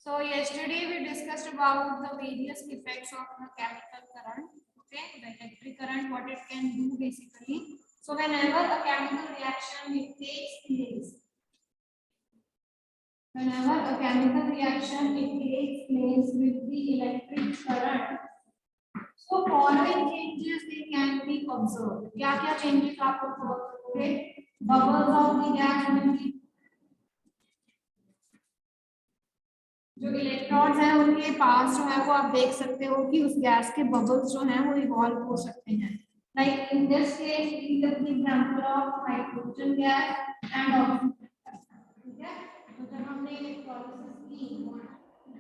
So yesterday we discussed about the various effects of the chemical current. Okay, the electric current, what it can do basically. So whenever a chemical reaction it takes place, whenever a chemical reaction it takes place with the electric current, so following changes they can be observed. क्या क्या changes आप observe करोगे? Bubbles of the gas will be, जो electrons हैं उनके पास जो है वो आप देख सकते हो कि उस गैस के बबल्स जो हैं वो इवॉल्व हो सकते हैं. Like in this case we take the example of hydrogen gas and oxygen. ठीक है, तो जब हमने प्रोसेस की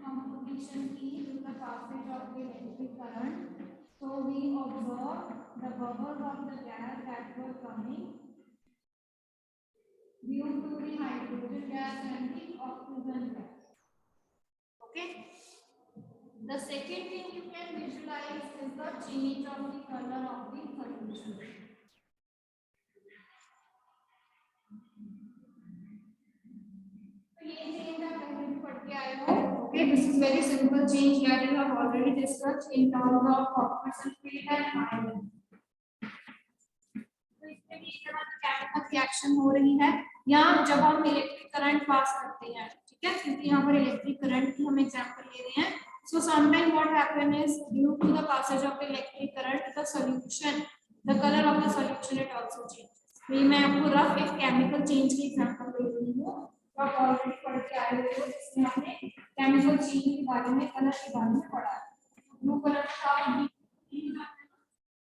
कंपोजिशन की with the passage of the electric current, so we observe the bubbles of the gas that were coming due to the hydrogen gas and the oxygen gas. Okay. The second thing you can visualize is the change of the color of the solution. तो ये change आप पहले भी पढ़ के आए हो. Okay, this is very simple change that you have already discussed in terms of copper sulfate and iron. तो इसमें भी एक तरह की केमिकल रिएक्शन हो रही है या जब हम इलेक्ट्रिक करंट पास करते हैं. ठीक है, क्योंकि यहाँ पर इलेक्ट्रिक करंट की हम एग्जांपल ले रहे हैं. So sometimes what happen is due to the passage of electric current, the solution, the color of the solution it also changes. तो मैं आपको रफ एक केमिकल चेंज की एग्जांपल दे रही हूँ. तो आप ऑलरेडी पढ़ के आए हो जिसमें हमने केमिकल चेंज के बारे में, कलर के बारे में पढ़ा है. ब्लू कलर का.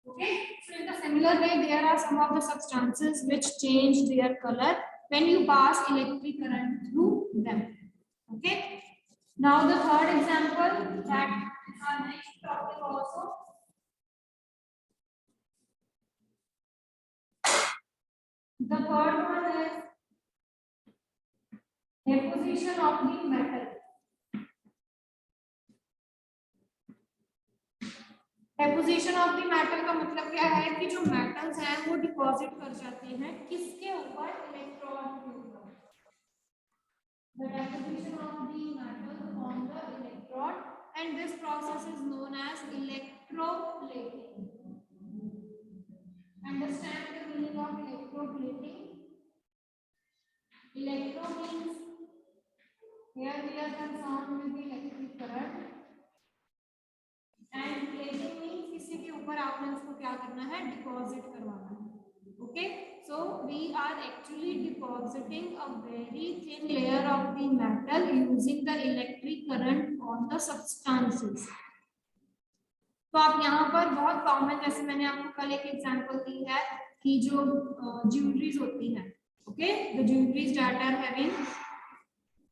Okay, so in the similar way there are some of the substances which change their color when you pass electric current through them. Okay. Now the third example that our next topic also. The third one is deposition of the metal. Deposition of the metal का मतलब क्या है कि जो metals हैं वो deposit कर जाते हैं किसके ऊपर? इलेक्ट्रोड के ऊपर. The deposition of the metal on the electrode, and this process is known as electroplating. Understand the meaning of electroplating? Electro means here we are concerned with the electric current, and plating means किसी के ऊपर आपने उसको क्या करना है? Deposit करवाना है. Okay, so we are actually depositing a very thin layer of the metal using the electric current on the substances. तो आप यहाँ पर बहुत कॉमन, जैसे मैंने आपको कल एक एग्जांपल दी है कि जो ज्वेलरीज होती हैं. Okay, the jewelries that are having,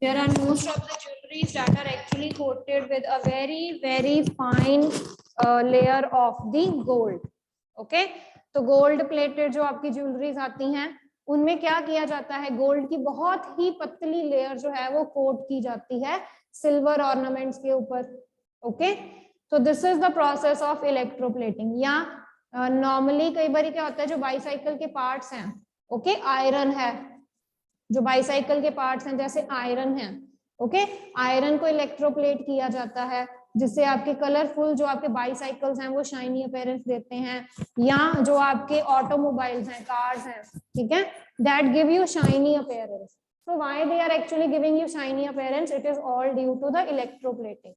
there are most of the jewelries that are actually coated with a very fine layer of the gold. Okay, तो गोल्ड प्लेटेड जो आपकी ज्वेलरीज आती हैं उनमें क्या किया जाता है? गोल्ड की बहुत ही पतली लेयर जो है वो कोट की जाती है सिल्वर ऑर्नामेंट्स के ऊपर. ओके, तो this is the process of electroplating. या नॉर्मली कई बार क्या होता है, जो बाईसाइकिल के पार्ट्स हैं, ओके, आयरन है, जो बाईसाइकिल के पार्ट्स हैं जैसे आयरन है, ओके, आयरन को इलेक्ट्रोप्लेट किया जाता है जिससे आपके कलरफुल जो आपके बाईसाइकिल्स हैं वो शाइनी अपीयरेंस देते हैं. या जो आपके ऑटोमोबाइल्स हैं, कार्स हैं, ठीक है, that give you shiny appearance. So why they are actually giving you shiny appearance? It is all due to the electroplating.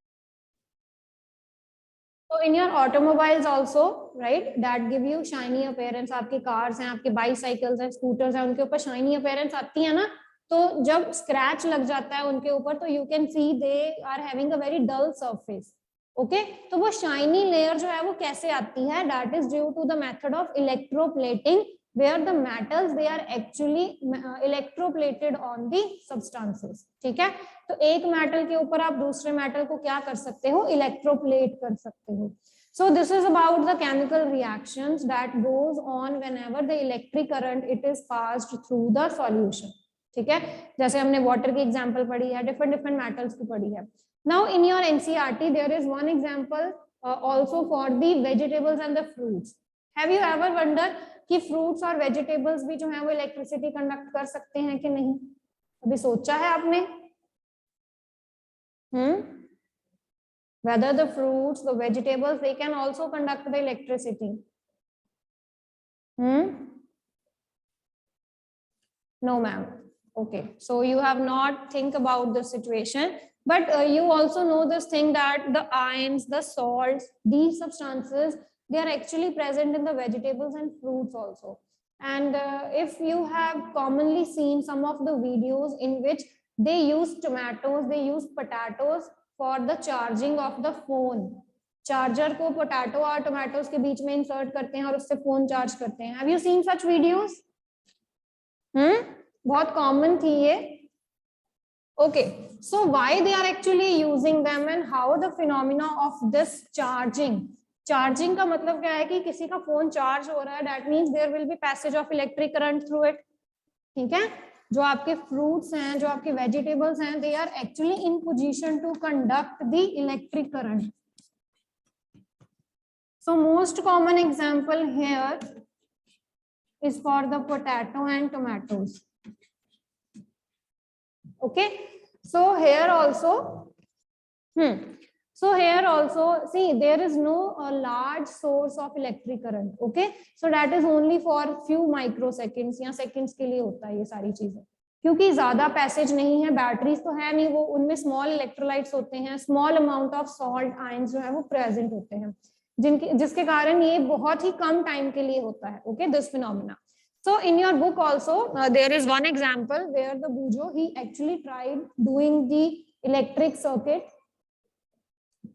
So in your automobiles also, right, that give you shiny appearance. आपके cars हैं, आपके bicycles हैं, scooters हैं, उनके ऊपर shiny appearance आती है ना. तो जब scratch लग जाता है उनके ऊपर तो you can see they are having a very dull surface. Okay, तो वो shiny layer जो है वो कैसे आती है? That is due to the method of electroplating, where the metals they are actually electroplated on the substances. ठीक है, तो एक मेटल के ऊपर आप दूसरे मेटल को क्या कर सकते हो? इलेक्ट्रोप्लेट कर सकते हो. So this is about the chemical reactions that goes on whenever the electric current it is passed through the solution. ठीक है, जैसे हमने वाटर की एग्जांपल पढ़ी है, डिफरेंट मेटल्स की पढ़ी है. Now in your NCERT there is one example also for the vegetables and the fruits. Have you ever wondered कि fruits और vegetables भी जो है वो इलेक्ट्रिसिटी कंडक्ट कर सकते हैं कि नहीं? अभी सोचा है आपने? Whether the fruits, the vegetables, they can also conduct the electricity. No, ma'am. Okay, so you have not think about the situation, but you also know this thing that the ions, the salts, these substances, they are actually present in the vegetables and fruits also. And if you have commonly seen some of the videos in which they use tomatoes, they use potatoes for the charging of the phone. Charger को potato और tomatoes के बीच में insert करते हैं और उससे phone charge करते हैं. Have you seen such videos? बहुत कॉमन थी ये. Okay, so why they are actually using them and how the phenomena of this charging. Charging का मतलब क्या है कि किसी का फोन चार्ज हो रहा है, that means there will be passage of electric current through it. ठीक है, जो आपके फ्रूट्स हैं, जो आपके वेजिटेबल्स हैं, they are actually in position to conduct the electric current. So most common example here is for the potato and tomatoes. Okay, so here also, so here also, see, there is no large source of electric current. Okay, so that is only for few microseconds या seconds के लिए होता है ये सारी चीजें, क्योंकि ज्यादा पैसेज नहीं है, बैटरीज तो है नहीं, वो उनमें स्मॉल इलेक्ट्रोलाइट्स होते हैं, small amount of salt ions जो है वो प्रेजेंट होते हैं, जिसके कारण ये बहुत ही कम टाइम के लिए होता है. Okay, this phenomena. So in your book also there is one example where the Bujo, he actually tried doing the electric circuit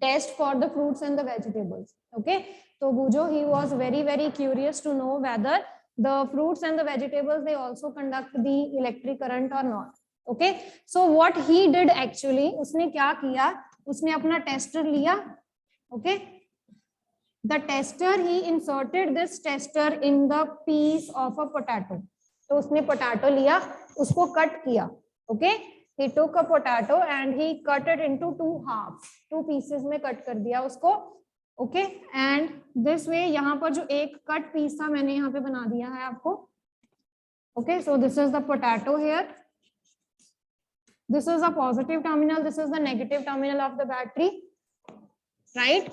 test for the fruits and the vegetables. Okay, so Bujo, he was very curious to know whether the fruits and the vegetables, they also conduct the electric current or not. Okay, so what he did actually, उसने क्या किया, उसने अपना tester लिया. Okay, the tester, he inserted this tester in the piece of a potato. तो उसने potato लिया, उसको cut किया. Okay, he took a potato and he cut it into two halves, two pieces में cut कर दिया उसको. Okay, and this way यहाँ पर जो एक cut piece था मैंने यहाँ पे बना दिया है आपको. Okay, so this is the potato here. This is the positive terminal, this is the negative terminal of the battery, right?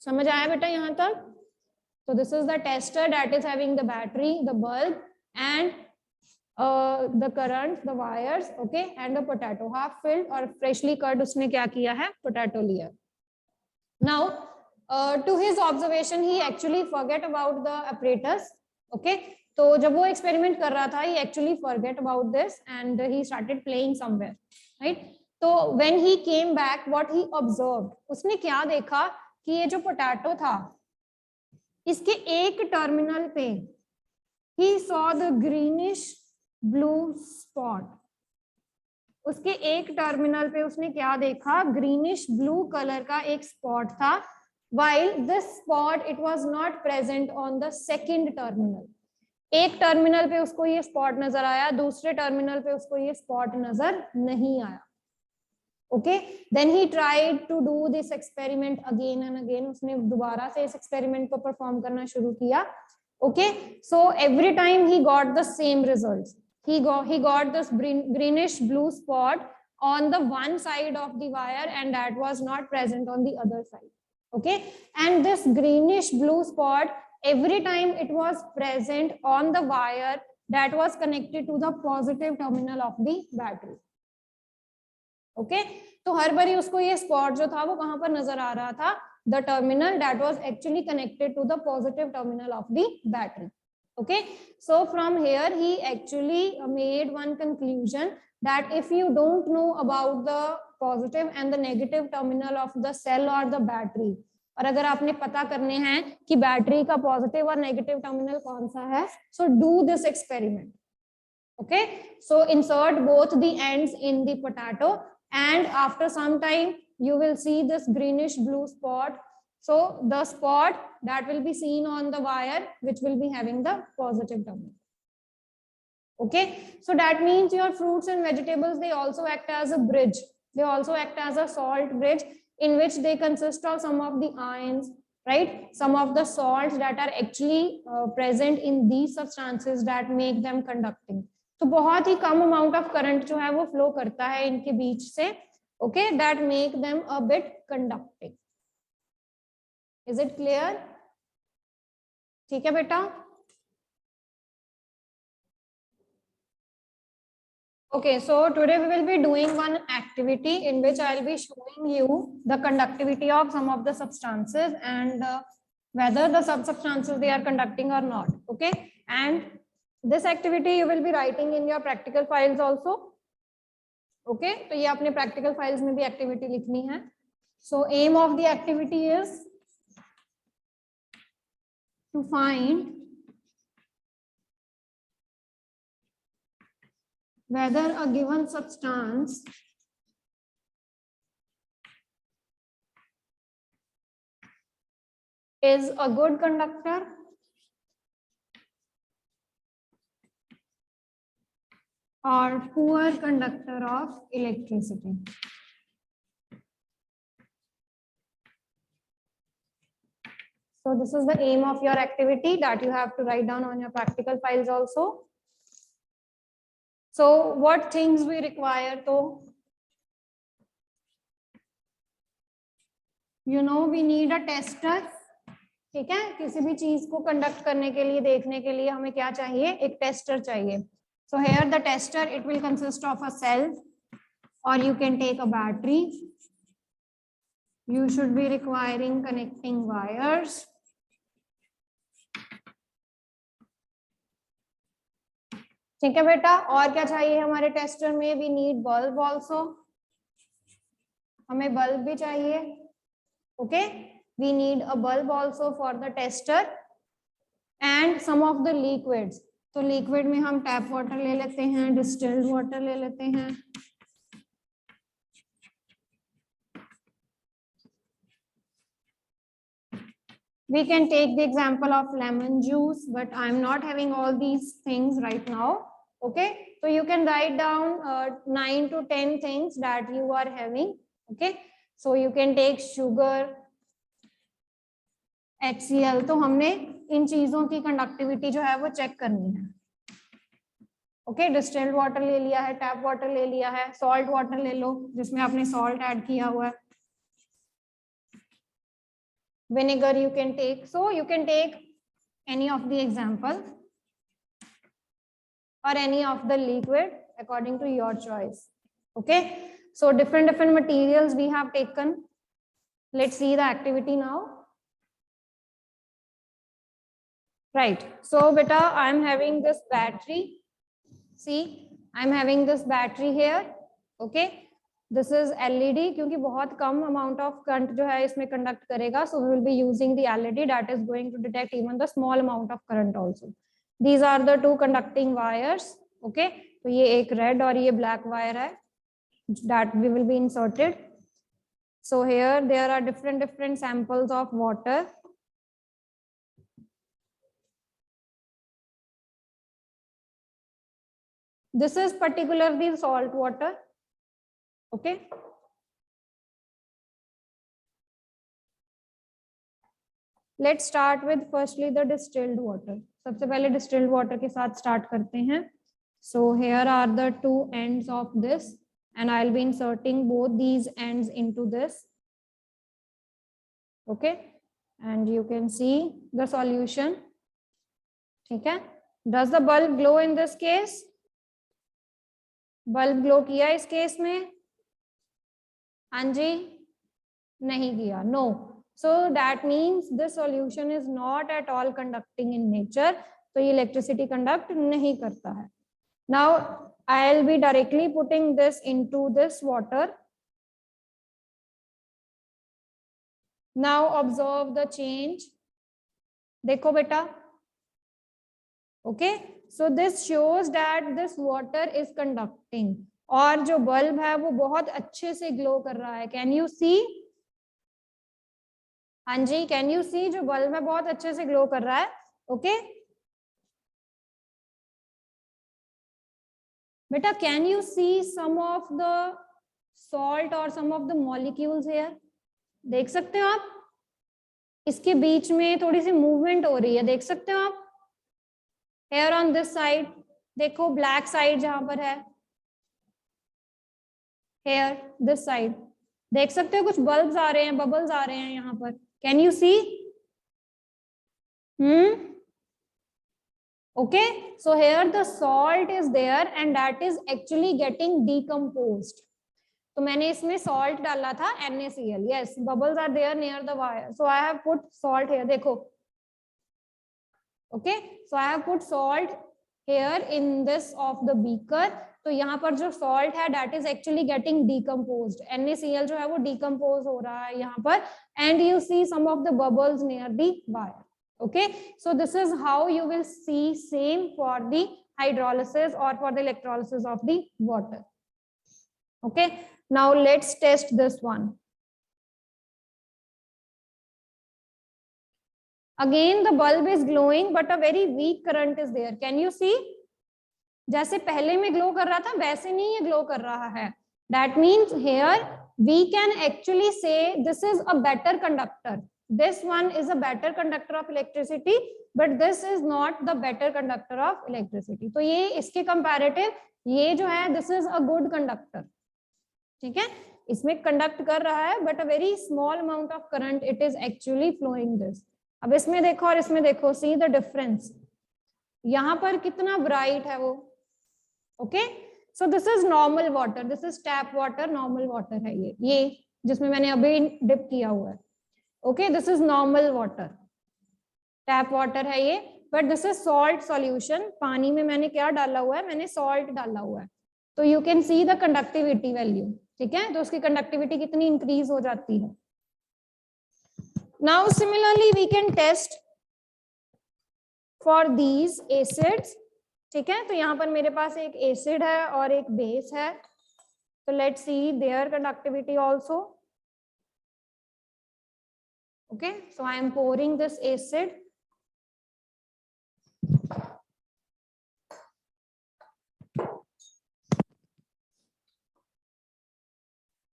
समझ आया बेटा यहाँ तक? So this is the tester that is having the battery, the bulb, and the current, the wires, okay, and the potato half filled और freshly cut उसने क्या किया है, potato लिया. Now to his observation, he actually forget about the apparatus. Okay, तो जब वो experiment कर रहा था, he actually forget about this and he started playing somewhere, right? तो when he came back, what he observed, उसने क्या देखा कि ये जो पोटैटो था, इसके एक टर्मिनल पे he saw the greenish blue spot. उसके एक टर्मिनल पे उसने क्या देखा, ग्रीनिश ब्लू कलर का एक स्पॉट था, while this spot it was not present on the second terminal. एक टर्मिनल पे उसको ये स्पॉट नजर आया, दूसरे टर्मिनल पे उसको ये स्पॉट नजर नहीं आया. Okay, then he tried to do this experiment again and again. उसने दोबारा से इस एक्सपेरिमेंट को परफॉर्म करना शुरू किया. Okay, so every time he got the same results. He got this greenish blue spot on the one side of the wire and that was not present on the other side. Okay, and this greenish blue spot, every time it was present on the wire that was connected to the positive terminal of the battery. Okay, तो हर बारी उसको ये spot जो था वो कहां पर नजर आ रहा था, the terminal that was actually connected to the positive terminal of the battery. Okay, so from here ही actually made one conclusion that if you don't know about the positive and the negative terminal of the cell और the battery, और अगर आपने पता करने हैं कि battery का पॉजिटिव और नेगेटिव टर्मिनल कौन सा है, so do this experiment. Okay, so insert both the ends in the potato and after some time you will see this greenish blue spot. So the spot that will be seen on the wire which will be having the positive terminal. Okay, so that means your fruits and vegetables, they also act as a bridge, they also act as a salt bridge in which they consist of some of the ions, right, some of the salts that are actually present in these substances that make them conducting. तो बहुत ही कम amount of current जो है वो flow करता है इनके बीच से, okay, that make them a bit conducting. Is it clear? ठीक है बेटा? Okay, so today we will be doing one activity in which I will be showing you the conductivity of some of the substances and whether the substances they are conducting or not. Okay, and this activity you will be writing in your practical files also. Okay, तो ये अपने practical files में भी activity लिखनी है. So aim of the activity is to find whether a given substance is a good conductor or poor conductor of electricity. So this is the aim of your activity that you have to write down on your practical files also. So what things we require? So, you know, we need a tester. ठीक है, किसी भी चीज को conduct करने के लिए, देखने के लिए हमें क्या चाहिए? एक टेस्टर चाहिए. So here the tester, it will consist of a cell or you can take a battery. You should be requiring connecting wires. ठीक है बेटा, और क्या चाहिए हमारे टेस्टर में? वी नीड बल्ब ऑल्सो, हमें बल्ब भी चाहिए. Okay, we need a bulb also for the tester and some of the liquids. तो लिक्विड में हम टैप वाटर ले लेते हैं, डिस्टिल्ड वाटर ले लेते हैं. We can take the example of lemon juice, but I'm not having all these things right now. Okay, so you can write down 9 to 10 things that you are having. Okay, so you can take sugar, HCl. तो हमने इन चीजों की conductivity जो है वो check करनी है. Okay, distilled water ले लिया है, टैप वाटर ले लिया है, सॉल्ट वाटर ले लो जिसमें आपने सॉल्ट ऐड किया हुआ है. Vinegar you can take. So you can take any of the example or any of the liquid according to your choice. Okay, so different materials we have taken. Let's see the activity now. Right, so beta, I'm having this battery. See, I'm having this battery here. Okay, this is LED क्योंकि बहुत कम amount of current जो है इसमें conduct करेगा. So we will be using the LED that is going to detect even the small amount of current also. These are the two conducting wires. Okay, तो ये एक red और ये black wire है that we will be inserted. So here there are different samples of water. This is particularly salt water. Okay, let's start with firstly the distilled water. सबसे पहले distilled water के साथ start करते हैं. So here are the two ends of this and I'll be inserting both these ends into this. Okay, and you can see the solution. ठीक है, does the bulb glow in this case? Bulb glow किया इस case में? हाँ जी, नहीं किया. No. So that means this solution is not at all conducting in nature. तो ये electricity conduct नहीं करता है. Now I'll be directly putting this into this water. Now observe the change. देखो बेटा. Okay, so this shows that this water is conducting. और जो bulb है वो बहुत अच्छे से ग्लो कर रहा है. कैन यू सी? हाँ जी, कैन यू सी? जो बल्ब है बहुत अच्छे से ग्लो कर रहा है. ओके बेटा, can you see some of the salt और some of the molecules here? देख सकते हो आप? इसके बीच में थोड़ी सी मूवमेंट हो रही है, देख सकते हो आप? हेयर ऑन दिस साइड देखो, ब्लैक साइड जहां पर है. here this side. देख सकते हो कुछ बल्ब्स आ रहे हैं, बबल्स आ रहे हैं यहाँ पर. Can you see? Okay, so here the salt is there and that is actually getting decomposed. तो मैंने इसमें salt डाला था NaCl. Yes, bubbles are there near the wire. So I have put salt here. देखो. Okay, so I have put salt here in this of the beaker. तो यहाँ पर जो salt है that is actually getting decomposed. NaCl जो है वो decompose हो रहा है यहाँ पर and you see some of the bubbles near the wire. Okay, so this is how you will see same for the hydrolysis or for the electrolysis of the water. Okay, now let's test this one. Again the bulb is glowing but a very weak current is there. Can you see? जैसे पहले में glow कर रहा था वैसे नहीं ये glow कर रहा है. That means here we can actually say this is a better conductor. This one is a better conductor of electricity, but this is not the better conductor of electricity. तो ये इसके comparative ये जो है this is a good conductor. ठीक है, इसमें conduct कर रहा है but a very small amount of current it is actually flowing this. अब इसमें देखो और इसमें देखो, see the difference. यहाँ पर कितना bright है वो. Okay, so this is normal water, this is tap water, normal water है ये जिसमें मैंने अभी dip किया हुआ है. Okay, this is normal water, tap water है ये, but this is salt solution. पानी में मैंने क्या डाला हुआ है, मैंने salt डाला हुआ है. तो you can see the conductivity value. ठीक है, तो उसकी conductivity कितनी increase हो जाती है. Now similarly we can test for these acids. ठीक है, तो यहाँ पर मेरे पास एक acid है और एक base है. तो let's see their conductivity also. Okay, so I am pouring this acid.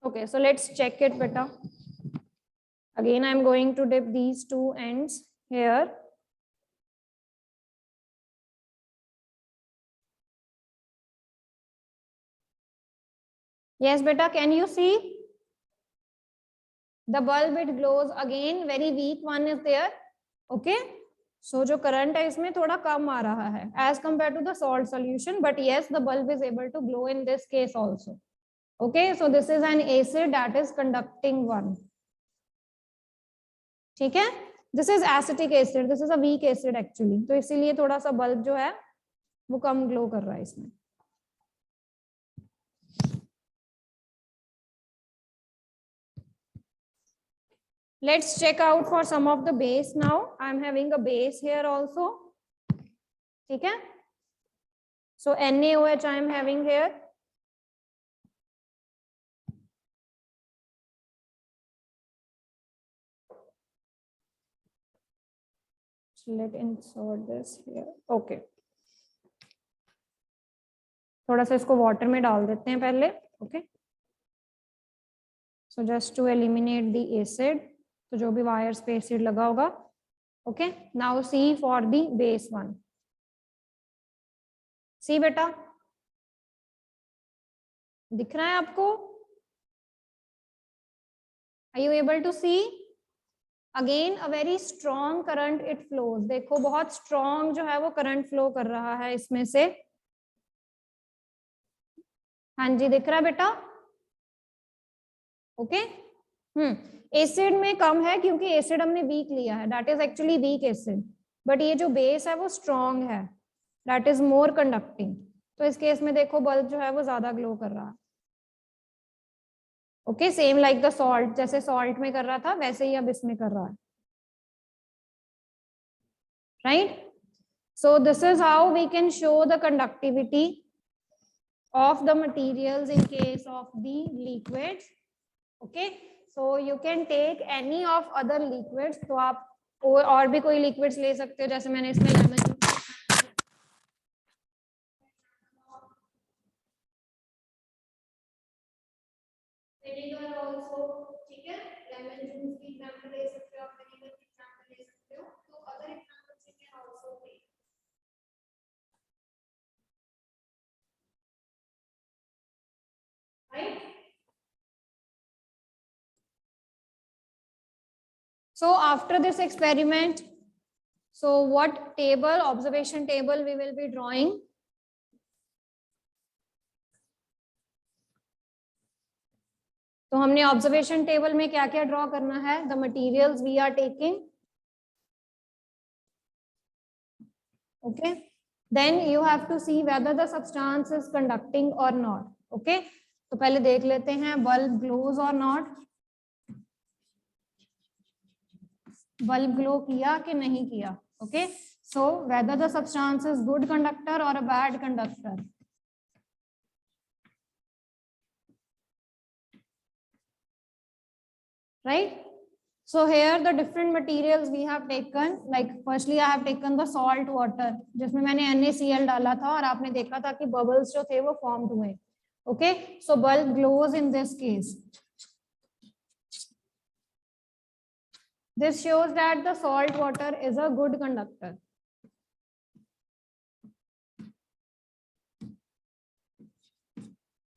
Okay, so let's check it better. Again, I am going to dip these two ends here. Yes, beta, can you see? The bulb it glows again, very weak one is there. Okay, so जो current है इसमें थोड़ा कम आ रहा है as compared to the salt solution, but yes, the bulb is able to glow in this case also. Okay, so this is an acid that is conducting one. ठीक है, this is acetic acid, this is a weak acid actually. तो इसीलिए थोड़ा सा bulb जो है वो कम glow कर रहा है इसमें. Let's check out for some of the base now. I'm having a base here also. ठीक है? So NaOH I am having here. So let's insert this here. Okay. थोड़ा सा इसको water में डाल देते हैं पहले. Okay. So just to eliminate the acid. तो जो भी वायर्स पे एसिड लगा होगा. Okay, now see for the base one. See बेटा, दिख रहा है आपको? Are you able to see? Again a very strong current it flows. देखो बहुत स्ट्रॉन्ग जो है वो करंट फ्लो कर रहा है इसमें से. हाँ जी, दिख रहा है बेटा? ओके. एसिड में कम है क्योंकि एसिड हमने वीक लिया है, that is actually weak acid. But ये जो बेस है वो स्ट्रॉन्ग है, दैट इज मोर कंडक्टिंग. तो इस केस में देखो बल्ब जो है वो ज्यादा ग्लो कर रहा है. Okay, same like the salt, जैसे सॉल्ट में कर रहा था वैसे ही अब इसमें कर रहा है. Right, so this is how we can show the conductivity of the materials in case of the liquids. Okay, so you can take any of other liquids. तो आप और भी कोई liquids ले सकते हो, जैसे मैंने इसमें lemon vinegar also. ठीक है, lemon juice की example ले सकते हो, आप vinegar की example ले सकते हो. तो other examples you can also take. Right? So after this experiment, so what table, observation table we will be drawing? तो हमने ऑब्जर्वेशन टेबल में क्या क्या ड्रॉ करना है? The materials we are taking, okay, then you have to see whether the substance is conducting और not, okay. तो पहले देख लेते हैं बल्ब ग्लोज और नॉट, बल्ब ग्लो किया कि नहीं किया, okay. So whether the substance is good conductor और a bad conductor, right? So here the different materials we have taken, like firstly I have taken the salt water जिसमें मैंने NaCl डाला था और आपने देखा था कि bubbles जो थे वो formed हुए, okay? So bulb glows in this case. This shows that the salt water is a good conductor.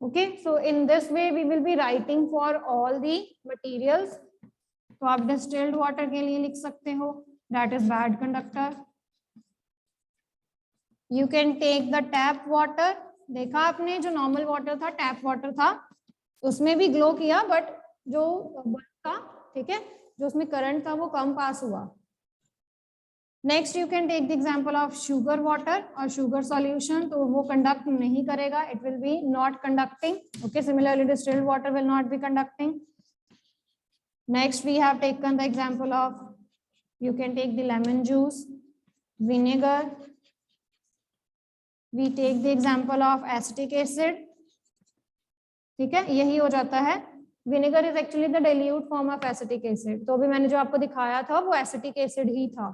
Okay, so in this way we will be writing for all the materials. तो आप distilled water के लिए लिख सकते हो, that is bad conductor. You can take the tap water. देखा आपने जो normal water था, tap water था, उसमें भी glow किया, but जो bulb था, ठीक है, जो उसमें current था वो कम pass हुआ. Next you can take the example of sugar water or sugar solution. तो वो conduct नहीं करेगा, it will be not conducting. Okay, similarly distilled water will not be conducting. Next we have taken the example of, you can take the lemon juice, vinegar. We take the example of acetic acid. ठीक है, यही हो जाता है. Vinegar is actually the dilute form of acetic acid. तो अभी मैंने जो आपको दिखाया था वो acetic acid ही था.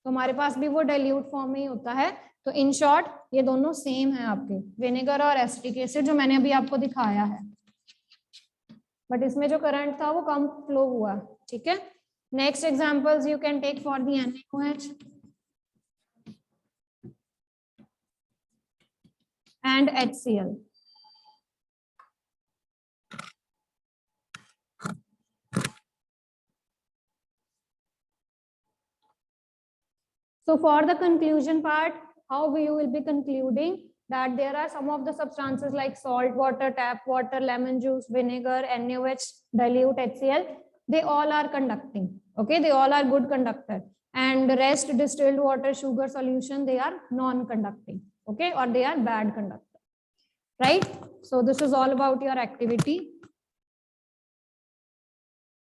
तो हमारे पास भी वो dilute form में ही होता है. तो in short ये दोनों same है आपके, vinegar और acetic acid जो मैंने अभी आपको दिखाया है. बट इसमें जो करंट था वो कम फ्लो हुआ, ठीक है. Next examples you can take for the NaOH and HCl. So for the conclusion part, how we will be concluding that there are some of the substances like salt water, tap water, lemon juice, vinegar, NaOH, dilute, HCl, they all are conducting, okay, they all are good conductor, and the rest distilled water, sugar solution, they are non-conducting, okay, or they are bad conductor, right? So this is all about your activity.